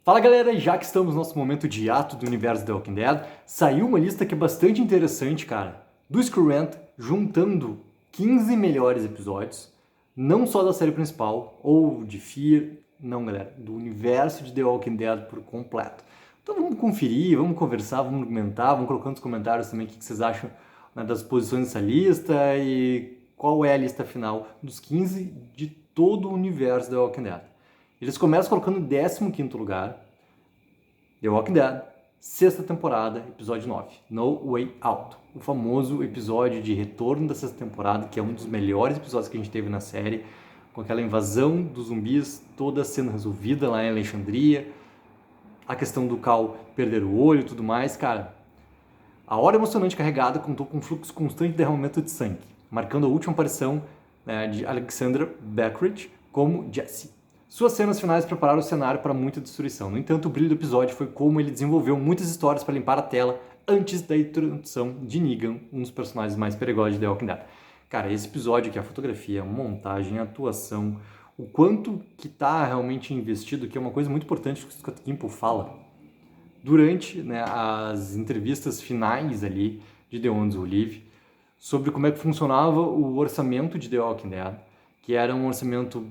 Fala galera, já que estamos no nosso momento de ato do universo The Walking Dead, saiu uma lista que é bastante interessante, cara, do Screw Rant, juntando 15 melhores episódios, não só da série principal, ou de Fear, não galera, do universo de The Walking Dead por completo. Então vamos conferir, vamos conversar, vamos argumentar, vamos colocar nos comentários também o que vocês acham, né, das posições dessa lista e qual é a lista final dos 15 de todo o universo The Walking Dead. Eles começam colocando em 15º lugar, The Walking Dead, 6ª temporada, episódio 9, No Way Out. O famoso episódio de retorno da 6ª temporada, que é um dos melhores episódios que a gente teve na série, com aquela invasão dos zumbis toda sendo resolvida lá em Alexandria, a questão do Cal perder o olho e tudo mais, cara. A hora emocionante carregada contou com um fluxo constante de derramamento de sangue, marcando a última aparição, né, de Alexandra Beckridge como Jessie. Suas cenas finais prepararam o cenário para muita destruição. No entanto, o brilho do episódio foi como ele desenvolveu muitas histórias para limpar a tela antes da introdução de Negan, um dos personagens mais perigosos de The Walking Dead. Cara, esse episódio aqui, a fotografia, a montagem, a atuação, o quanto que está realmente investido, que é uma coisa muito importante que o Scott Gimple fala durante, né, as entrevistas finais ali de The Ones Who Live, sobre como é que funcionava o orçamento de The Walking Dead, que era um orçamento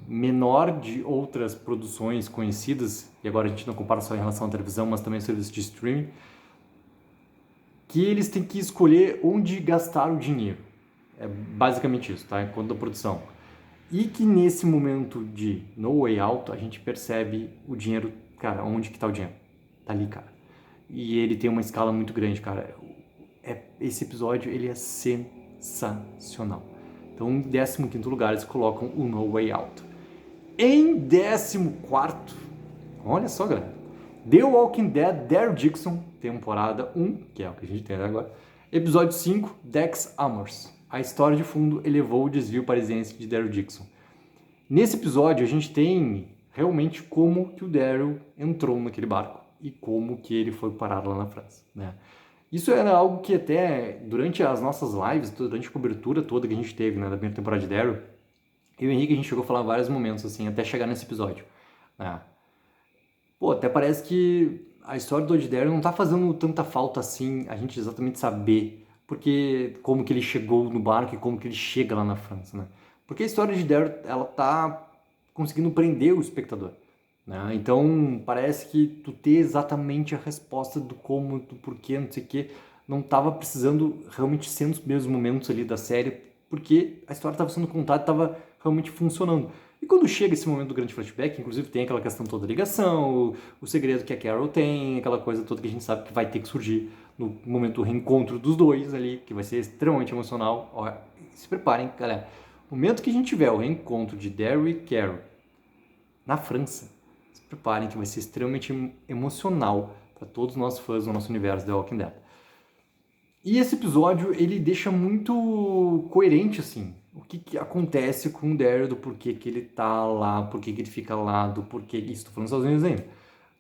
menor de outras produções conhecidas, e agora a gente não compara só em relação à televisão, mas também serviços de streaming, que eles têm que escolher onde gastar o dinheiro. É basicamente isso, tá? Enquanto da produção. E que nesse momento de No Way Out, a gente percebe o dinheiro, cara, onde que tá o dinheiro? Tá ali, cara. E ele tem uma escala muito grande, cara. Esse episódio, ele é sensacional. Então, em 15º lugar, eles colocam o No Way Out. Em 14º, olha só, galera, The Walking Dead, Daryl Dixon, temporada 1, que é o que a gente tem agora, episódio 5, Dex Amors. A história de fundo elevou o desvio parisiense de Daryl Dixon. Nesse episódio, a gente tem realmente como que o Daryl entrou naquele barco e como que ele foi parar lá na França, né? Isso era algo que até durante as nossas lives, durante a cobertura toda que a gente teve, né, da primeira temporada de Daryl, eu e o Henrique a gente chegou a falar vários momentos, assim, até chegar nesse episódio, né? Pô, até parece que a história do Old Daryl não tá fazendo tanta falta assim, a gente exatamente saber porque, como que ele chegou no barco e como que ele chega lá na França, né? Porque a história de Daryl, ela tá conseguindo prender o espectador, né? Então, parece que tu ter exatamente a resposta do como, do porquê, não sei o que, não tava precisando realmente ser nos mesmos momentos ali da série, porque a história estava sendo contada e estava realmente funcionando. E quando chega esse momento do grande flashback, inclusive tem aquela questão toda da ligação, o segredo que a Carol tem, aquela coisa toda que a gente sabe que vai ter que surgir no momento do reencontro dos dois ali, que vai ser extremamente emocional. Ó, se preparem, galera. No momento que a gente tiver o reencontro de Daryl e Carol na França, se preparem que vai ser extremamente emocional para todos os nossos fãs do nosso universo The Walking Dead. E esse episódio, ele deixa muito coerente, assim, o que acontece com o Daryl, do porquê que ele tá lá, porquê que ele fica lá, do porquê, isso, tô falando sozinho ainda,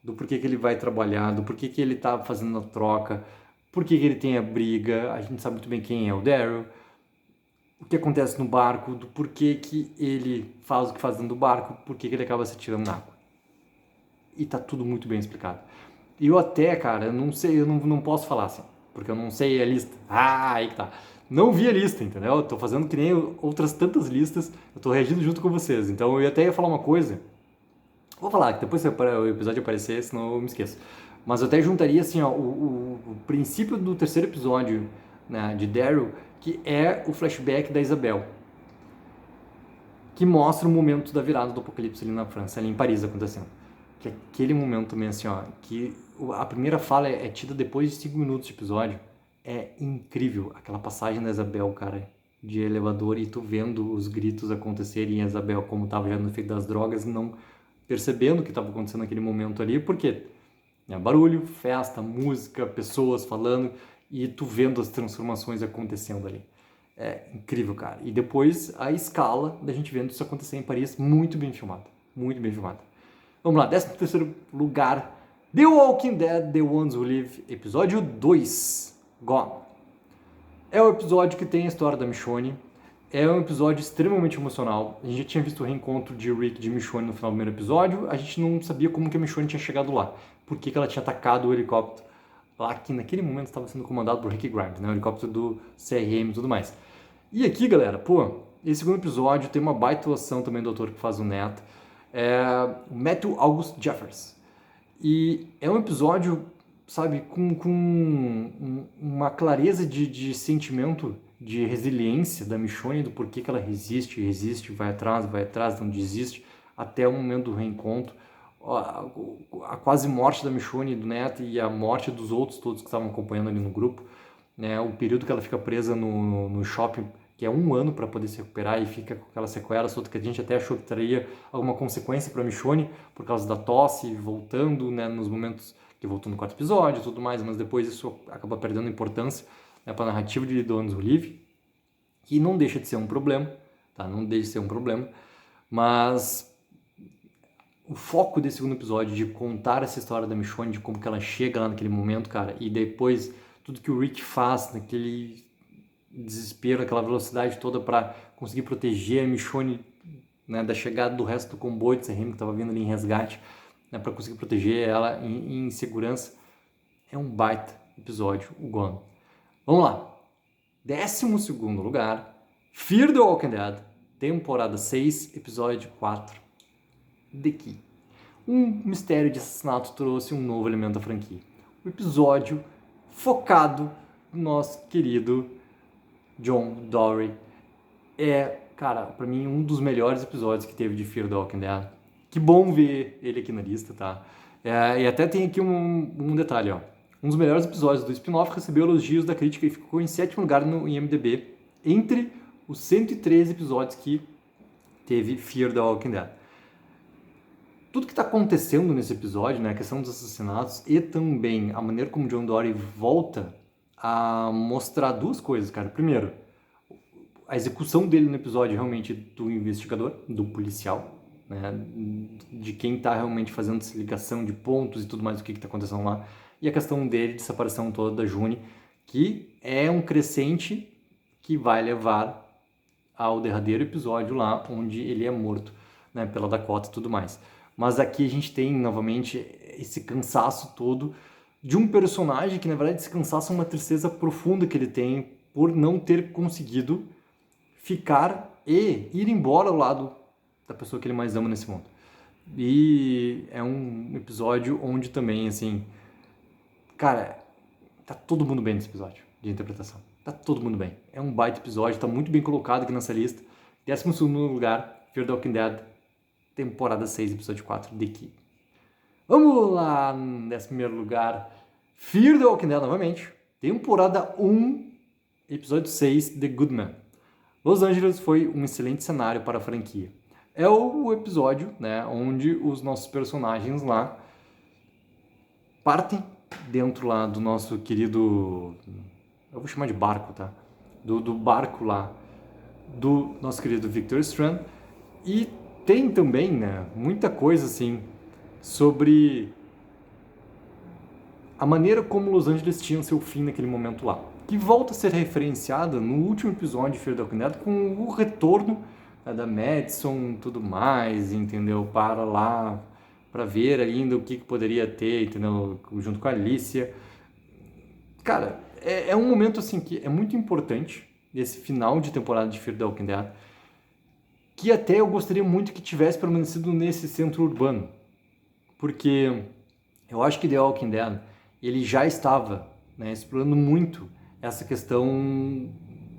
do porquê que ele vai trabalhar, do porquê que ele tá fazendo a troca, porquê que ele tem a briga, a gente sabe muito bem quem é o Daryl, o que acontece no barco, do porquê que ele faz o que faz dentro do barco, porquê que ele acaba se atirando na água. E tá tudo muito bem explicado. E eu até, cara, eu não sei, eu não posso falar assim, porque eu não sei a lista. Ah, aí que tá. Não vi a lista, entendeu? Eu tô fazendo que nem outras tantas listas, eu tô reagindo junto com vocês. Então eu até ia falar uma coisa, vou falar, que depois o episódio aparecer, senão eu me esqueço. Mas eu até juntaria, assim, ó, o princípio do terceiro episódio, né, de Daryl, que é o flashback da Isabel, que mostra o momento da virada do apocalipse ali na França, ali em Paris acontecendo. Que é aquele momento também, assim, ó, que a primeira fala é tida depois de 5 minutos de episódio. É incrível aquela passagem da Isabel, cara, de elevador, e tu vendo os gritos acontecerem, e a Isabel, como tava já no efeito das drogas, não percebendo o que estava acontecendo naquele momento ali, porque é barulho, festa, música, pessoas falando, e tu vendo as transformações acontecendo ali. É incrível, cara. E depois a escala da gente vendo isso acontecer em Paris, muito bem filmada, muito bem filmada. Vamos lá, 13º lugar, The Walking Dead, The Ones Who Live, episódio 2, Gone. É o episódio que tem a história da Michonne, É um episódio extremamente emocional. A gente já tinha visto o reencontro de Rick e de Michonne no final do primeiro episódio. A gente não sabia como que a Michonne tinha chegado lá. Por que ela tinha atacado o helicóptero lá que naquele momento estava sendo comandado por Rick Grimes, né? O helicóptero do CRM e tudo mais. E aqui, galera, pô, esse segundo episódio tem uma baita atuação também do ator que faz o Neto. O Matthew August Jeffers. E é um episódio, sabe, com uma clareza de sentimento, de resiliência da Michonne, do porquê que ela resiste, vai atrás, não desiste, até o momento do reencontro. A quase morte da Michonne e do Neto e a morte dos outros todos que estavam acompanhando ali no grupo. Né, o período que ela fica presa no shopping, que é 1 ano para poder se recuperar e fica com aquela sequela toda que a gente até achou que traria alguma consequência para Michonne por causa da tosse, voltando, né, nos momentos que voltou no 4º episódio e tudo mais, mas depois isso acaba perdendo importância, né, para a narrativa de Donos Olive, que não deixa de ser um problema, tá? Não deixa de ser um problema, mas o foco desse segundo episódio de contar essa história da Michonne, de como que ela chega lá naquele momento, cara, e depois tudo que o Rick faz naquele desespero, aquela velocidade toda para conseguir proteger a Michonne, né, da chegada do resto do comboio de CRM que estava vindo ali em resgate, né, para conseguir proteger ela em segurança. É um baita episódio, o Gone. Vamos lá. 12º lugar, Fear the Walking Dead, temporada 6, episódio 4, The Key. Um mistério de assassinato trouxe um novo elemento à franquia. O episódio focado no nosso querido John Dorie. É, cara, pra mim um dos melhores episódios que teve de Fear the Walking Dead. Que bom ver ele aqui na lista, tá? E até tem aqui um detalhe, ó. Um dos melhores episódios do spin-off recebeu elogios da crítica e ficou em 7º lugar no IMDb, entre os 113 episódios que teve Fear the Walking Dead. Tudo que está acontecendo nesse episódio, né, a questão dos assassinatos e também a maneira como John Dorie volta a mostrar duas coisas, cara. Primeiro, a execução dele no episódio realmente do investigador, do policial, né, de quem está realmente fazendo essa ligação de pontos e tudo mais, o que está acontecendo lá. E a questão dele de separação toda da June, que é um crescente que vai levar ao derradeiro episódio lá, onde ele é morto, né, pela Dakota e tudo mais. Mas aqui a gente tem, novamente, esse cansaço todo de um personagem que, na verdade, esse cansaço é uma tristeza profunda que ele tem por não ter conseguido ficar e ir embora ao lado da pessoa que ele mais ama nesse mundo. E é um episódio onde também, assim, cara, tá todo mundo bem nesse episódio de interpretação. Tá todo mundo bem. É um baita episódio, tá muito bem colocado aqui nessa lista. 12º lugar, Fear the Walking Dead, temporada 6, episódio 4, The Key. Vamos lá, no 11º lugar, Fear the Walking Dead novamente, temporada 1, episódio 6, The Good Man. Los Angeles foi um excelente cenário para a franquia. É o episódio, né, onde os nossos personagens lá partem dentro lá do nosso querido, eu vou chamar de barco, tá? Do barco lá do nosso querido Victor Strand. E tem também, né, muita coisa assim sobre a maneira como Los Angeles tinha seu fim naquele momento lá, que volta a ser referenciada no último episódio de Fear the Walking Dead com o retorno, né, da Madison e tudo mais, entendeu? Para lá, para ver ainda o que poderia ter, entendeu? Junto com a Alicia. Cara, é um momento assim que é muito importante, esse final de temporada de Fear the Walking Dead, que até eu gostaria muito que tivesse permanecido nesse centro urbano, porque eu acho que The Walking Dead, ele já estava, né, explorando muito essa questão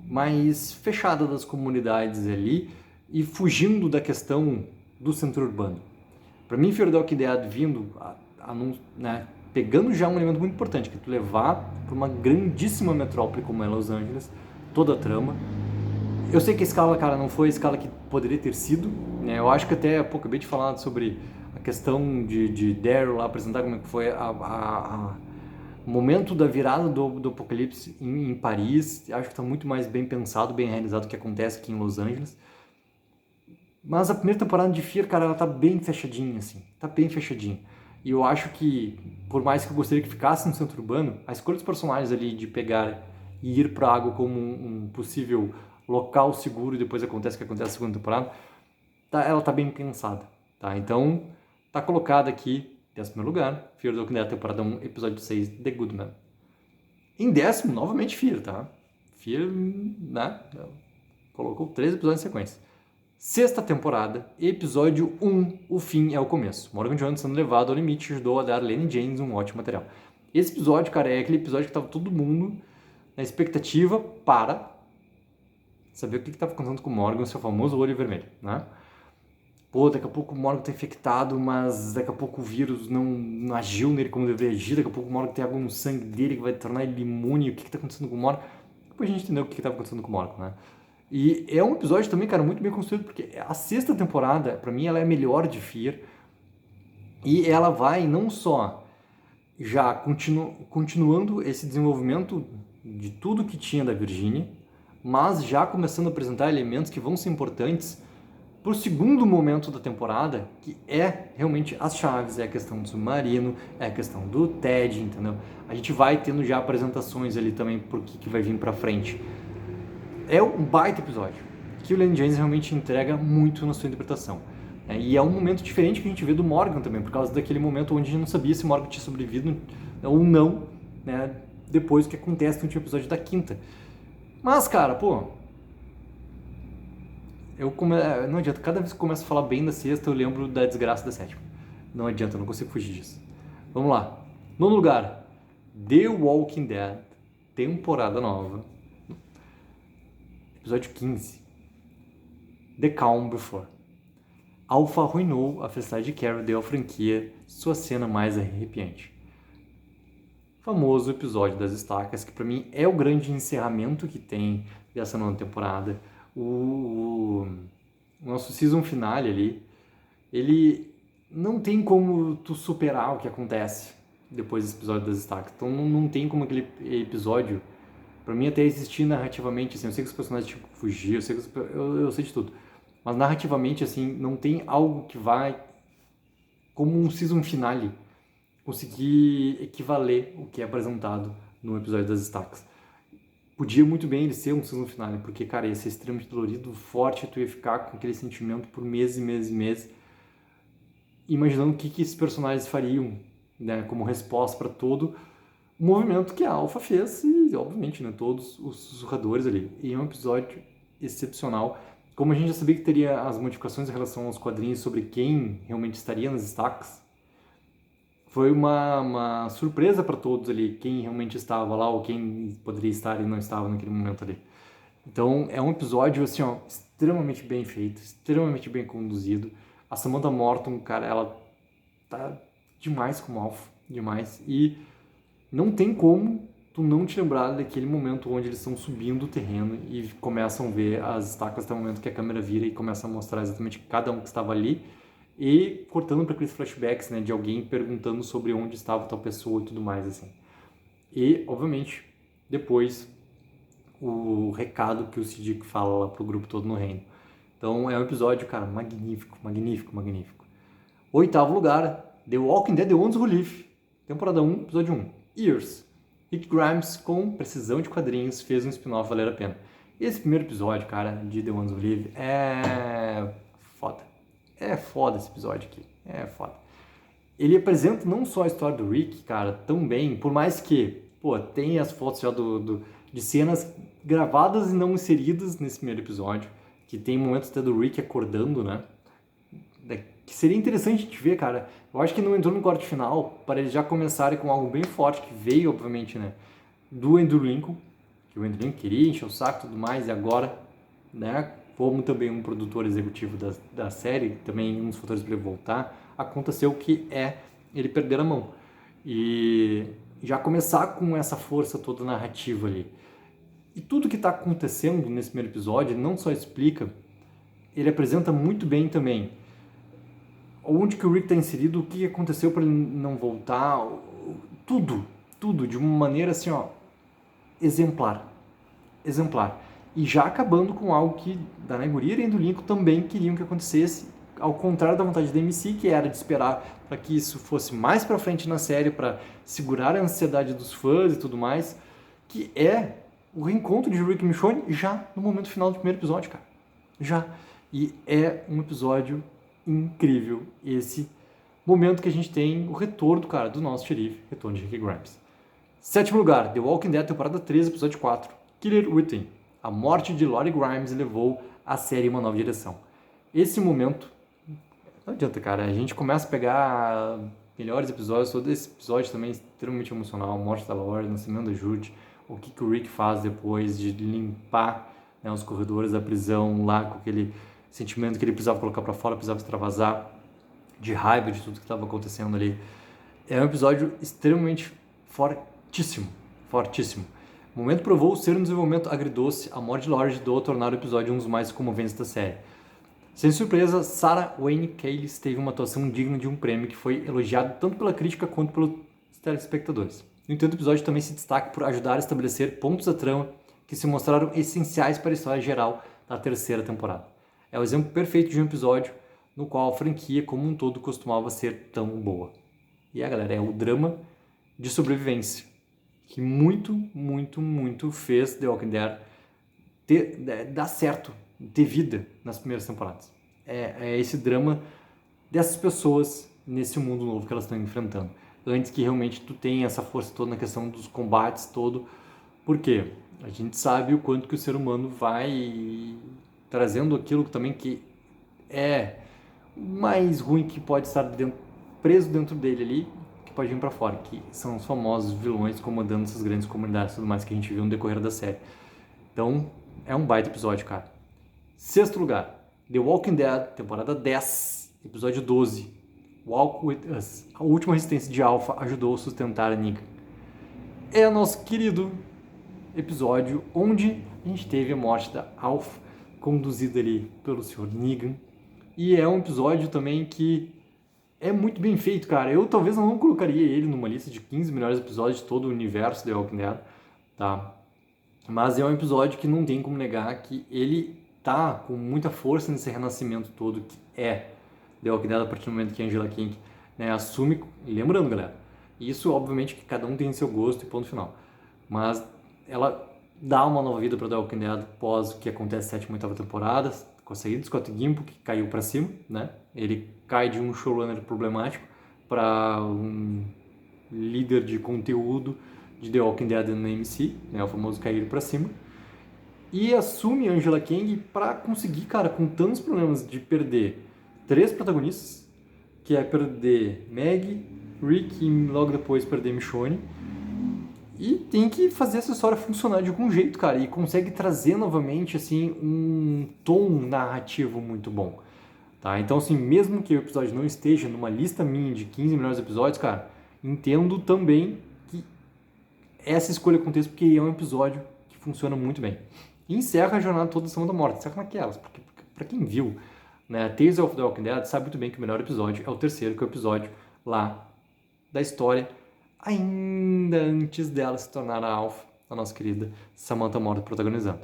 mais fechada das comunidades ali e fugindo da questão do centro urbano. Para mim, Fear the Walking Dead vindo, né, pegando já um elemento muito importante, que é tu levar para uma grandíssima metrópole como é Los Angeles, toda a trama. Eu sei que a escala, cara, não foi a escala que poderia ter sido, né? Eu acho que até pouco acabei de falar sobre a questão de Daryl lá apresentar como é que foi o momento da virada do apocalipse em Paris. Acho que está muito mais bem pensado, bem realizado do que acontece aqui em Los Angeles. Mas a primeira temporada de Fear, cara, ela tá bem fechadinha, assim. Tá bem fechadinha. E eu acho que, por mais que eu gostaria que ficasse no centro urbano, a escolha dos personagens ali de pegar e ir pra água como um possível local seguro e depois acontece o que acontece na segunda temporada, ela tá bem pensada, tá? Então, tá colocada aqui, em 10º lugar, Fear the Walking Dead, temporada 1, episódio 6, The Good Man. Em 10º, novamente Fear, tá? Fear, né? Colocou 3 episódios em sequência. 6ª temporada, episódio 1, o fim é o começo. Morgan Jones sendo levado ao limite ajudou a dar Lenny James um ótimo material. Esse episódio, cara, é aquele episódio que tava todo mundo na expectativa para saber o que estava acontecendo com o Morgan, seu famoso olho vermelho, né? Pô, daqui a pouco o Morgan tá infectado, mas daqui a pouco o vírus não agiu nele como deveria agir, daqui a pouco o Morgan tem algo no sangue dele que vai tornar ele imune, o que tá acontecendo com o Morgan? Depois a gente entendeu o que estava acontecendo com o Morgan, né? E é um episódio também, cara, muito bem construído, porque a 6ª temporada, pra mim, ela é a melhor de Fear, e ela vai não só já continuando esse desenvolvimento de tudo que tinha da Virginia, mas já começando a apresentar elementos que vão ser importantes para o segundo momento da temporada, que é realmente as chaves, é a questão do submarino, é a questão do Ted, entendeu? A gente vai tendo já apresentações ali também por que vai vir para frente. É um baita episódio, que o Lenny James realmente entrega muito na sua interpretação. E é um momento diferente que a gente vê do Morgan também, por causa daquele momento onde a gente não sabia se o Morgan tinha sobrevivido ou não, né, depois do que acontece no último episódio da 5ª. Mas, cara, pô, não adianta, cada vez que eu começo a falar bem da 6ª, eu lembro da desgraça da 7ª. Não adianta, eu não consigo fugir disso. Vamos lá. 9º lugar, The Walking Dead, temporada nova, episódio 15, The Calm Before. Alpha arruinou a felicidade de Carol, deu à franquia sua cena mais arrepiante. Famoso episódio das estacas, que pra mim é o grande encerramento que tem dessa nova temporada. O nosso season finale ali, ele não tem como tu superar o que acontece depois desse episódio das estacas. Então não tem como aquele episódio, pra mim, até existir narrativamente, assim, eu sei que os personagens tinham que fugir, eu sei de tudo. Mas narrativamente, assim, não tem algo que vai, como um season finale, conseguir equivaler o que é apresentado no episódio das estacas. Podia muito bem ele ser um season finale, porque, cara, ia ser extremamente dolorido, forte, tu ia ficar com aquele sentimento por meses e meses e meses, imaginando o que esses personagens fariam, né, como resposta para todo o movimento que a Alpha fez e, obviamente, né, todos os sussurradores ali. E é um episódio excepcional. Como a gente já sabia que teria as modificações em relação aos quadrinhos sobre quem realmente estaria nas estacas, foi uma surpresa para todos ali, quem realmente estava lá ou quem poderia estar e não estava naquele momento ali. Então é um episódio assim, ó, extremamente bem feito, extremamente bem conduzido. A Samantha Morton, cara, ela tá demais como Alpha, demais. E não tem como tu não te lembrar daquele momento onde eles estão subindo o terreno e começam a ver as estacas até o momento que a câmera vira e começa a mostrar exatamente cada um que estava ali e cortando para aqueles flashbacks, né, de alguém perguntando sobre onde estava tal pessoa e tudo mais, assim. E, obviamente, depois o recado que o Siddiq fala lá pro grupo todo no reino. Então é um episódio, cara, magnífico, magnífico, magnífico. 8º lugar, The Walking Dead The Ones Who Live, temporada 1, episódio 1, Years. Rick Grimes, com precisão de quadrinhos, fez um spin-off valer a pena. Esse primeiro episódio, cara, de The Ones Who Live é foda. É foda esse episódio aqui, é foda. Ele apresenta não só a história do Rick, cara, tão bem, por mais que, pô, tem as fotos já de cenas gravadas e não inseridas nesse primeiro episódio, que tem momentos até do Rick acordando, né? Que seria interessante a gente ver, cara. Eu acho que não entrou no corte final para eles já começarem com algo bem forte, que veio, obviamente, né, do Andrew Lincoln, que o Andrew Lincoln queria encher o saco e tudo mais, e agora, né, como também um produtor executivo da série, também um dos fatores para ele voltar, aconteceu que é ele perder a mão. E já começar com essa força toda narrativa ali. E tudo que está acontecendo nesse primeiro episódio, ele não só explica, ele apresenta muito bem também onde que o Rick está inserido, o que aconteceu para ele não voltar, tudo de uma maneira assim, ó, exemplar. E já acabando com algo que Danai Gurira e do Lincoln também queriam que acontecesse, ao contrário da vontade da MC, que era de esperar para que isso fosse mais para frente na série, para segurar a ansiedade dos fãs e tudo mais, que é o reencontro de Rick e Michonne já no momento final do primeiro episódio, cara. Já. E é um episódio incrível esse momento que a gente tem o retorno, cara, do nosso xerife, retorno de Rick Grimes. Sétimo lugar, The Walking Dead, temporada 3, episódio 4, Killer Within. A morte de Lori Grimes levou a série em uma nova direção. Esse momento, não adianta, cara, a gente começa a pegar melhores episódios, todo esse episódio também é extremamente emocional, a morte da Lori, o nascimento da Judy, o que o Rick faz depois de limpar, né, os corredores da prisão lá com aquele sentimento que ele precisava colocar pra fora, precisava extravasar, de raiva de tudo que estava acontecendo ali. É um episódio extremamente fortíssimo. O momento provou ser um desenvolvimento agridoce, a morte de Lori ajudou a tornar o episódio um dos mais comoventes da série. Sem surpresa, Sarah Wayne Callies teve uma atuação digna de um prêmio que foi elogiado tanto pela crítica quanto pelos telespectadores. No entanto, o episódio também se destaca por ajudar a estabelecer pontos da trama que se mostraram essenciais para a história geral da terceira temporada. É o exemplo perfeito de um episódio no qual a franquia como um todo costumava ser tão boa. E galera, é o drama de sobrevivência que muito fez The Walking Dead dar certo, ter vida nas primeiras temporadas. É esse drama dessas pessoas nesse mundo novo que elas estão enfrentando. Antes que realmente tu tenha essa força toda na questão dos combates todo. Por quê? A gente sabe o quanto que o ser humano vai trazendo aquilo também que é mais ruim que pode estar preso dentro dele ali, que pode vir pra fora, que são os famosos vilões comandando essas grandes comunidades e tudo mais que a gente viu no decorrer da série. Então, é um baita episódio, cara. Sexto lugar, The Walking Dead, temporada 10, episódio 12, Walk With Us. A última resistência de Alpha ajudou a sustentar a Negan. É o nosso querido episódio onde a gente teve a morte da Alpha, conduzida ali pelo Sr. Negan. E é um episódio também que é muito bem feito, cara. Eu talvez não colocaria ele numa lista de 15 melhores episódios de todo o universo The Walking Dead, tá? Mas é um episódio que não tem como negar que ele tá com muita força nesse renascimento todo que é The Walking Dead a partir do momento que a Angela Kang, né, assume. E lembrando, galera, isso obviamente que cada um tem seu gosto e ponto final. Mas ela dá uma nova vida para The Walking Dead após o que acontece na 7ª e 8ª temporada, com a saída do Scott Gimple, que caiu para cima, né? Ele cai de um showrunner problemático para um líder de conteúdo de The Walking Dead na AMC, né? O famoso cair para cima. E assume Angela Kang para conseguir, cara, com tantos problemas de perder 3 protagonistas, que é perder Maggie, Rick e logo depois perder Michonne. E tem que fazer essa história funcionar de algum jeito, cara. E consegue trazer novamente, assim, um tom narrativo muito bom. Tá? Então, assim, mesmo que o episódio não esteja numa lista minha de 15 melhores episódios, cara, entendo também que essa escolha acontece porque é um episódio que funciona muito bem. E encerra a jornada toda da Semana da Morte. Encerra naquelas, porque pra quem viu, né, Tales of the Walking Dead sabe muito bem que o melhor episódio é o terceiro, que é o episódio lá da história, ainda antes dela se tornar a Alpha, a nossa querida Samantha Morton protagonizando.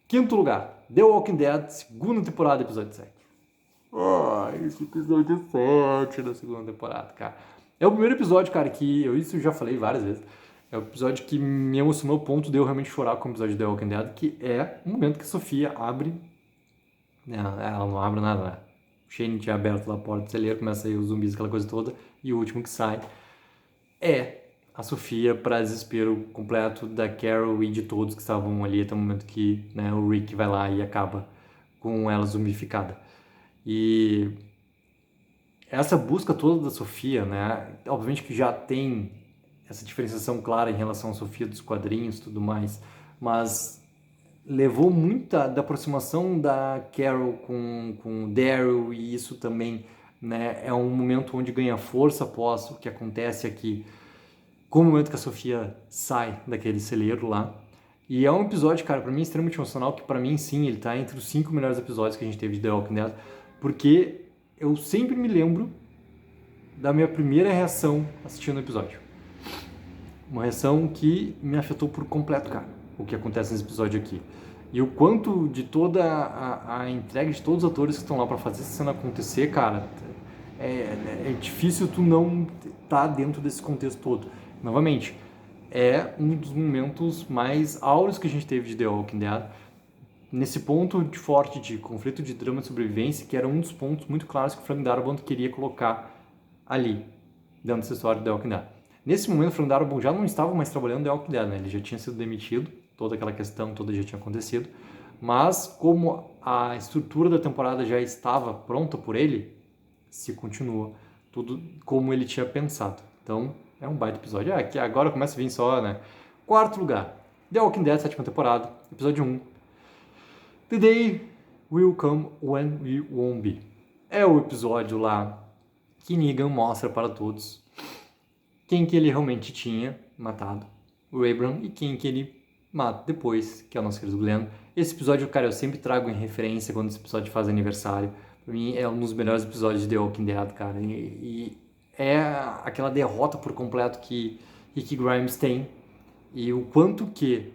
Quinto lugar, The Walking Dead, 2ª temporada, episódio 7. Esse episódio 7 da 2ª temporada, cara. É o primeiro episódio, cara, que isso eu já falei várias vezes. É o episódio que me emocionou ao ponto de eu realmente chorar com o episódio de The Walking Dead, que é o momento que a Sofia abre. Ela não abre nada, né? O Shane tinha aberto lá a porta do celeiro, começa a sair os zumbis, aquela coisa toda, e o último que sai é a Sofia, para desespero completo da Carol e de todos que estavam ali até o momento que, né, o Rick vai lá e acaba com ela zumbificada. E essa busca toda da Sofia, né, obviamente que já tem essa diferenciação clara em relação à Sofia dos quadrinhos e tudo mais, mas levou muita da aproximação da Carol com o Daryl, e isso também, né, é um momento onde ganha força após o que acontece aqui, com o momento que a Sofia sai daquele celeiro lá. E é um episódio, cara, pra mim extremamente emocional, que pra mim, sim, ele tá entre os 5 melhores episódios que a gente teve de The Walking Dead, porque eu sempre me lembro da minha primeira reação assistindo o episódio. Uma reação que me afetou por completo, cara, o que acontece nesse episódio aqui. E o quanto de toda a entrega de todos os atores que estão lá pra fazer essa cena acontecer, cara, é difícil tu não estar dentro desse contexto todo. Novamente, é um dos momentos mais áureos que a gente teve de The Walking Dead, nesse ponto de forte de conflito de drama de sobrevivência, que era um dos pontos muito claros que o Frank Darabont queria colocar ali, dentro dessa história de The Walking Dead. Nesse momento, o Frank Darabont já não estava mais trabalhando em The Walking Dead, né? Ele já tinha sido demitido, toda aquela questão toda já tinha acontecido, mas como a estrutura da temporada já estava pronta por ele, se continua tudo como ele tinha pensado. Então, é um baita episódio. Aqui agora começa a vir só, né? Quarto lugar, The Walking Dead, 7ª temporada, episódio 1. The Day Will Come When We Won't Be. É o episódio lá que Negan mostra para todos quem que ele realmente tinha matado, o Abram, e quem que ele mata depois, que é o nosso querido Glenn. Esse episódio, cara, eu sempre trago em referência quando esse episódio faz aniversário. Pra mim é um dos melhores episódios de The Walking Dead, cara. E é aquela derrota por completo que Rick Grimes tem. E o quanto que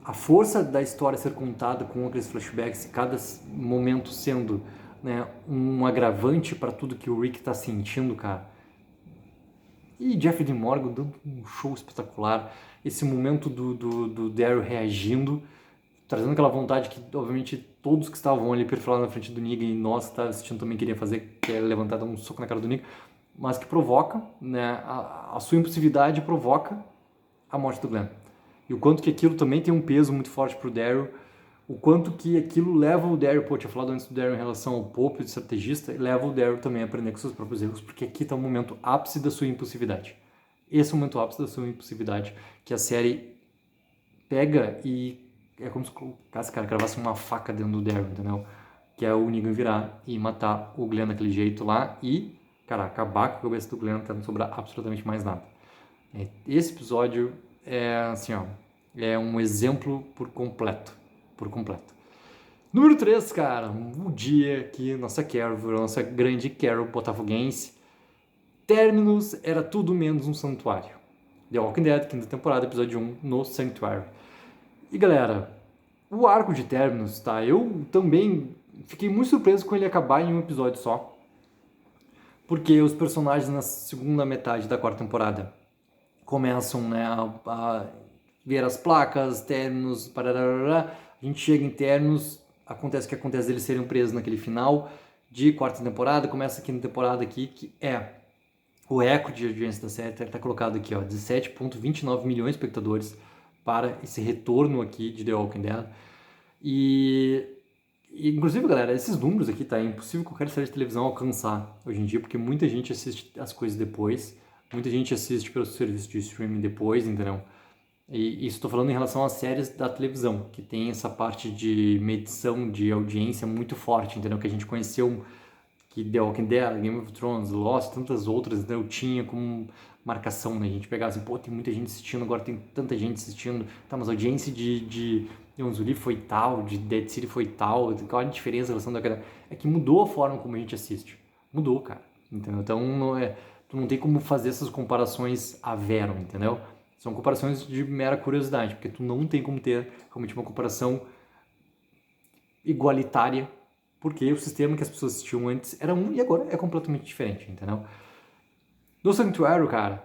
a força da história ser contada com aqueles flashbacks, cada momento sendo, né, um agravante para tudo que o Rick está sentindo, cara. E Jeffrey Dean Morgan dando um show espetacular. Esse momento do Daryl reagindo, trazendo aquela vontade que, obviamente, todos que estavam ali perfilados na frente do Negan e nós que estávamos assistindo também queriam fazer, que é levantar, dar um soco na cara do Negan, mas que provoca, né, a sua impulsividade provoca a morte do Glenn. E o quanto que aquilo também tem um peso muito forte pro Daryl, o quanto que aquilo leva o Daryl, pô, eu tinha falado antes do Daryl em relação ao Pope, de estrategista, leva o Daryl também a aprender com seus próprios erros, porque aqui está o momento ápice da sua impulsividade. Esse é o momento ápice da sua impulsividade, que a série pega e é como se esse cara cravasse uma faca dentro do Daryl, entendeu? Que é o Negan virar e matar o Glenn daquele jeito lá e, cara, acabar com a cabeça do Glenn até não sobrar absolutamente mais nada. Esse episódio é, assim, ó, é um exemplo por completo. Número 3, cara, o dia que nossa Carol, nossa grande Carol botafoguense, Terminus era tudo menos um santuário. The Walking Dead, 5ª temporada, episódio 1, no Sanctuary. E galera, o arco de Terminus, tá? Eu também fiquei muito surpreso com ele acabar em um episódio só. Porque os personagens na segunda metade da 4ª temporada começam, né, a ver as placas, Terminus, parará, a gente chega em Terminus, acontece o que acontece deles serem presos naquele final de 4ª temporada, começa a 5ª temporada aqui, que é o eco de audiência da série, tá colocado aqui, ó, 17,29 milhões de espectadores para esse retorno aqui de The Walking Dead. E inclusive, galera, esses números aqui, tá? É impossível qualquer série de televisão alcançar hoje em dia, porque muita gente assiste as coisas depois, muita gente assiste pelo serviço de streaming depois, entendeu? E isso estou falando em relação às séries da televisão, que tem essa parte de medição de audiência muito forte, entendeu? Que a gente conheceu, que The Walking Dead, Game of Thrones, Lost, tantas outras, né? Eu tinha como marcação, né? A gente pegava assim, pô, tem muita gente assistindo, agora tem tanta gente assistindo, tá, mas a audiência de Zuli foi tal, de Dead City foi tal, qual a diferença em relação daquela... É que mudou a forma como a gente assiste. Mudou, cara, entendeu? Então, tu não tem como fazer essas comparações a vero, entendeu? São comparações de mera curiosidade, porque tu não tem como ter realmente uma comparação igualitária, porque o sistema que as pessoas assistiam antes era um e agora é completamente diferente, entendeu? No Sanctuary, cara,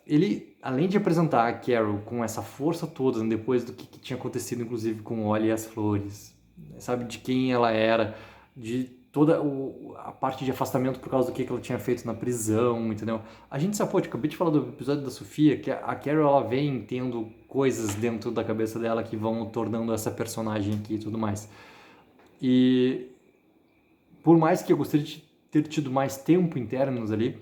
ele, além de apresentar a Carol com essa força toda, depois do que tinha acontecido, inclusive, com o Oli e as Flores, sabe, de quem ela era, de toda a parte de afastamento por causa do que ela tinha feito na prisão, entendeu? A gente sabe, pô, acabei de falar do episódio da Sofia, que a Carol, ela vem tendo coisas dentro da cabeça dela que vão tornando essa personagem aqui e tudo mais. E por mais que eu gostaria de ter tido mais tempo em Terminus ali,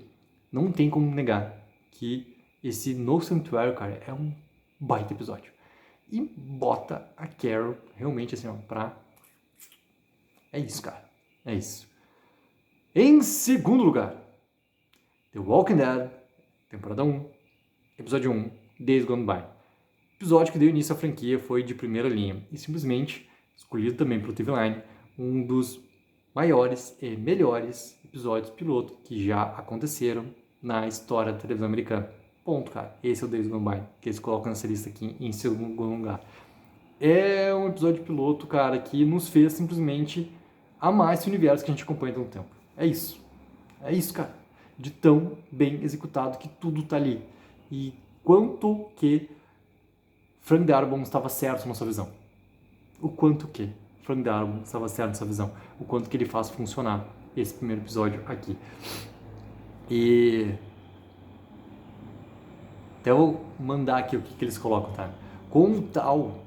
não tem como negar que esse No Sanctuary, cara, é um baita episódio. E bota a Carol realmente assim, ó, pra... É isso, cara. É isso. Em segundo lugar, The Walking Dead, temporada 1, episódio 1, Days Gone By. Episódio que deu início à franquia, foi de primeira linha e simplesmente escolhido também pelo TV Line, um dos maiores e melhores episódios piloto que já aconteceram na história da televisão americana. Ponto, cara. Esse é o Days Gone By, que eles colocam nessa lista aqui em segundo lugar. É um episódio piloto, cara, que nos fez simplesmente amar esse universo que a gente acompanha há tanto tempo. É isso. É isso, cara. De tão bem executado que tudo tá ali. E quanto que Frank Darabont estava certo na sua visão. O quanto que Frank Darabont estava certo na sua visão. O quanto que ele faz funcionar esse primeiro episódio aqui. E até eu vou mandar aqui o que eles colocam, tá? Como tal,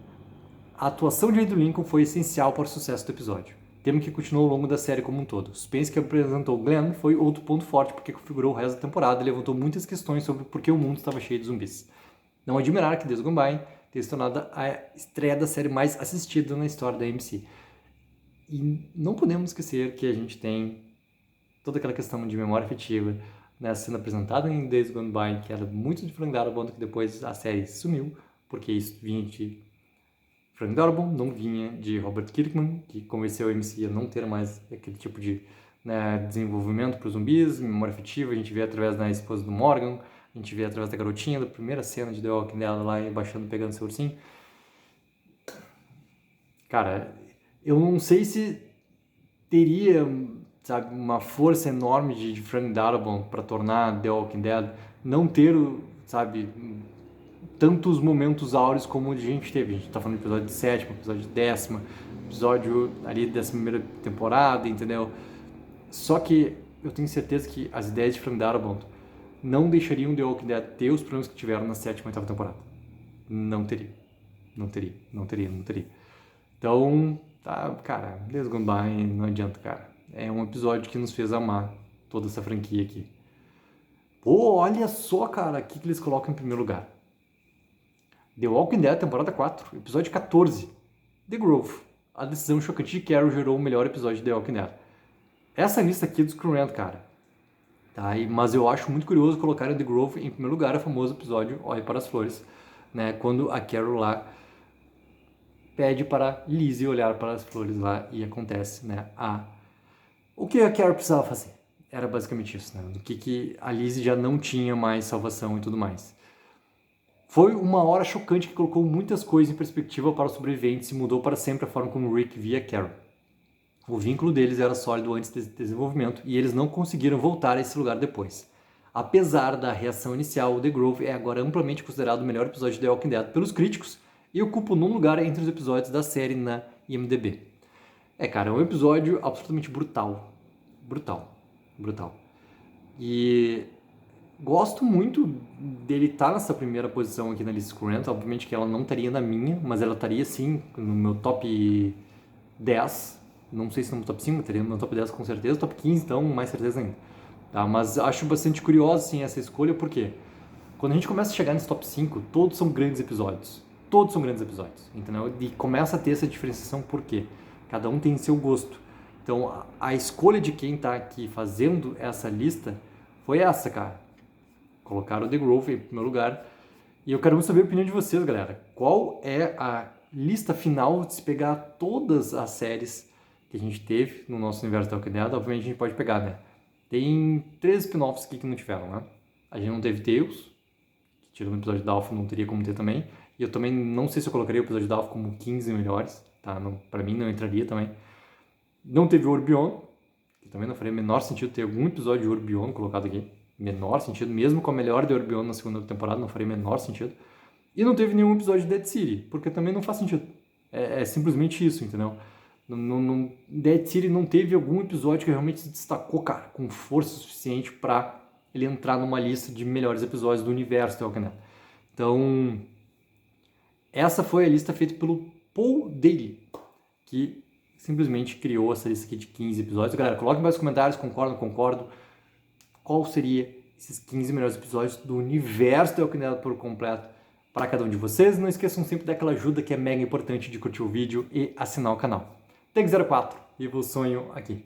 a atuação de Andrew Lincoln foi essencial para o sucesso do episódio. Tema que continuou ao longo da série como um todo. O suspense que apresentou Glenn foi outro ponto forte porque configurou o resto da temporada e levantou muitas questões sobre por que o mundo estava cheio de zumbis. Não admirar que Days Gone By tenha se tornado a estreia da série mais assistida na história da AMC. E não podemos esquecer que a gente tem toda aquela questão de memória afetiva, né, sendo apresentada em Days Gone By, que era muito de Frank Darabont, que depois a série sumiu, porque isso vinha de Frank Darabont, não vinha de Robert Kirkman, que convenceu a AMC a não ter mais aquele tipo de, né, desenvolvimento para os zumbis, memória afetiva. A gente vê através da esposa do Morgan, a gente vê através da garotinha, da primeira cena de The Walking Dead lá, baixando, pegando seu ursinho. Cara, eu não sei se teria, sabe, uma força enorme de Frank Darabont para tornar The Walking Dead, não ter, sabe, tantos momentos áureos como a gente teve. A gente tá falando de episódio de 7º, episódio de 10º, episódio ali dessa primeira temporada, entendeu? Só que eu tenho certeza que as ideias de Frank Darabont não deixariam The Walking Dead ter os problemas que tiveram na 7ª e 8ª temporada. Não teria. Não teria. Então, tá, cara, Days Gone By não adianta, cara. É um episódio que nos fez amar toda essa franquia aqui. Pô, olha só, cara, o que eles colocam em primeiro lugar. The Walking Dead, temporada 4, episódio 14. The Grove. A decisão chocante de Carol gerou o melhor episódio de The Walking Dead. Essa lista aqui é do Screen Rant, cara. Tá? Mas eu acho muito curioso colocar The Grove em primeiro lugar, o famoso episódio Olhe para as Flores, né? Quando a Carol lá pede para Lizzie olhar para as flores lá e acontece, né? O que a Carol precisava fazer? Era basicamente isso, né? Do que a Lizzie já não tinha mais salvação e tudo mais. Foi uma hora chocante que colocou muitas coisas em perspectiva para os sobreviventes e mudou para sempre a forma como o Rick via Carol. O vínculo deles era sólido antes desse desenvolvimento e eles não conseguiram voltar a esse lugar depois. Apesar da reação inicial, The Grove é agora amplamente considerado o melhor episódio de The Walking Dead pelos críticos e ocupa o nono lugar entre os episódios da série na IMDb. Cara, é um episódio absolutamente brutal. Brutal. E gosto muito dele estar nessa primeira posição aqui na lista Screen Rant. Obviamente que ela não estaria na minha, mas ela estaria sim no meu top 10. Não sei se no meu top 5, estaria no meu top 10 com certeza. Top 15, então, mais certeza ainda. Tá? Mas acho bastante curioso sim, essa escolha, porque quando a gente começa a chegar nesse top 5, todos são grandes episódios. Entendeu? E começa a ter essa diferenciação, por quê? Cada um tem seu gosto. Então, a escolha de quem está aqui fazendo essa lista foi essa, cara. Colocaram o The Grove em primeiro lugar. E eu quero muito saber a opinião de vocês, galera. Qual é a lista final de se pegar todas as séries que a gente teve no nosso universo da Walking Dead? Obviamente a gente pode pegar, né? Tem 3 spin-offs aqui que não tiveram, né? A gente não teve Tales, que tirando o episódio da Alpha não teria como ter também. E eu também não sei se eu colocaria o episódio da Alpha como 15 melhores, tá? Não, pra mim não entraria também. Não teve World Beyond, que também não faria menor sentido ter algum episódio de World Beyond colocado aqui. Menor sentido, mesmo com a melhor de World Beyond na segunda temporada, não faria menor sentido. E não teve nenhum episódio de Dead City, porque também não faz sentido. É simplesmente isso, entendeu? Dead City não teve algum episódio que realmente se destacou, cara, com força suficiente pra ele entrar numa lista de melhores episódios do universo do Walking Dead. Então, essa foi a lista feita pelo Paul Daly, que simplesmente criou essa lista aqui de 15 episódios. Galera, coloquem mais comentários, concordo. Qual seria esses 15 melhores episódios do universo do Walking Dead por completo para cada um de vocês? Não esqueçam sempre daquela ajuda que é mega importante de curtir o vídeo e assinar o canal. Tag04, viva o sonho aqui.